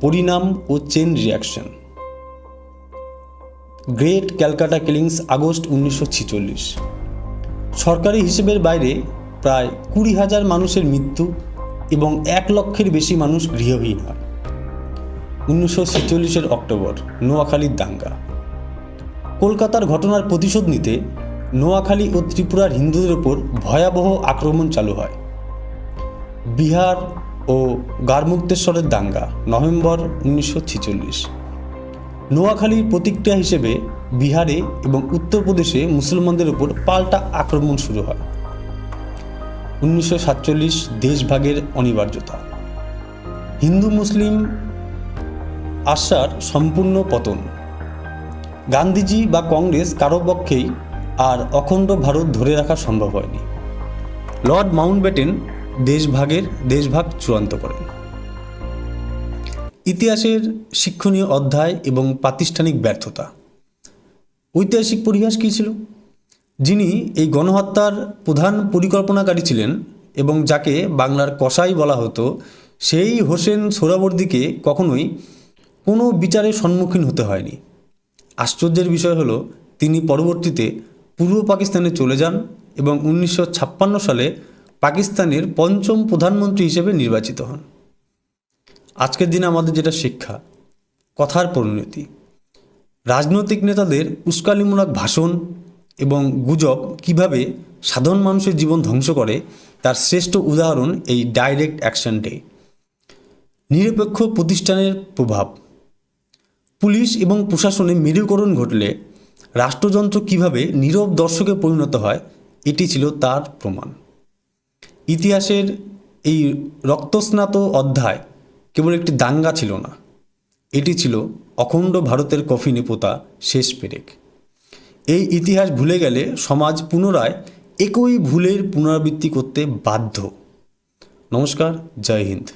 পরিণাম ও chain reaction. Great Calcutta killings, August 1946। সরকারি হিসেবের বাইরে প্রায় 20,000 মানুষের মৃত্যু এবং 1 লক্ষের বেশি মানুষ গৃহহীন হয়। 1946 অক্টোবর, নোয়াখালীর দাঙ্গা। কলকাতার ঘটনার প্রতিশোধ নিতে নোয়াখালী ও ত্রিপুরার হিন্দুদের ওপর ভয়াবহ আক্রমণ চালু হয়। বিহার ও গারমুক্তেশ্বরের দাঙ্গা, নভেম্বর 1946। নোয়াখালীর প্রতিক্রিয়া হিসেবে বিহারে এবং উত্তরপ্রদেশে মুসলমানদের উপর পাল্টা আক্রমণ শুরু হয়। 1947 দেশভাগের অনিবার্যতা। হিন্দু মুসলিম আশার সম্পূর্ণ পতন। গান্ধীজি বা কংগ্রেস কারো পক্ষেই আর অখণ্ড ভারত ধরে রাখা সম্ভব হয়নি। লর্ড মাউন্টব্যাটেন দেশভাগ চূড়ান্ত করেন। ইতিহাসের শিক্ষণীয় অধ্যায় এবং প্রাতিষ্ঠানিক ব্যর্থতা। ঐতিহাসিক পরিহাস কী ছিল? যিনি এই গণহত্যার প্রধান পরিকল্পনাকারী ছিলেন এবং যাকে বাংলার কসাই বলা হতো, সেই হোসেন সোহরাওয়ার্দীকে কখনোই কোনো বিচারের সম্মুখীন হতে হয়নি। আশ্চর্যের বিষয় হলো, তিনি পরবর্তীতে পূর্ব পাকিস্তানে চলে যান এবং 1956 সালে পাকিস্তানের 5ম প্রধানমন্ত্রী হিসেবে নির্বাচিত হন। আজকের দিনে আমাদের যেটা শিক্ষা, কথার পরিণতি। রাজনৈতিক নেতাদের উস্কানিমূলক ভাষণ এবং গুজব কিভাবে সাধারণ মানুষের জীবন ধ্বংস করে, তার শ্রেষ্ঠ উদাহরণ এই ডাইরেক্ট অ্যাকশন ডে। নিরপেক্ষ প্রতিষ্ঠানের প্রভাব। পুলিশ এবং প্রশাসনে মেরুকরণ ঘটলে রাষ্ট্রযন্ত্র কিভাবে নীরব দর্শকে পরিণত হয়, এটি ছিল তার প্রমাণ। ইতিহাসের এই রক্তস্নাত অধ্যায় কেবল একটি দাঙ্গা ছিল না, এটি ছিল অখণ্ড ভারতের কফিনে পোতা শেষ পেরেক। এই ইতিহাস ভুলে গেলে সমাজ পুনরায় একই ভুলের পুনরাবৃত্তি করতে বাধ্য। নমস্কার, জয় হিন্দ।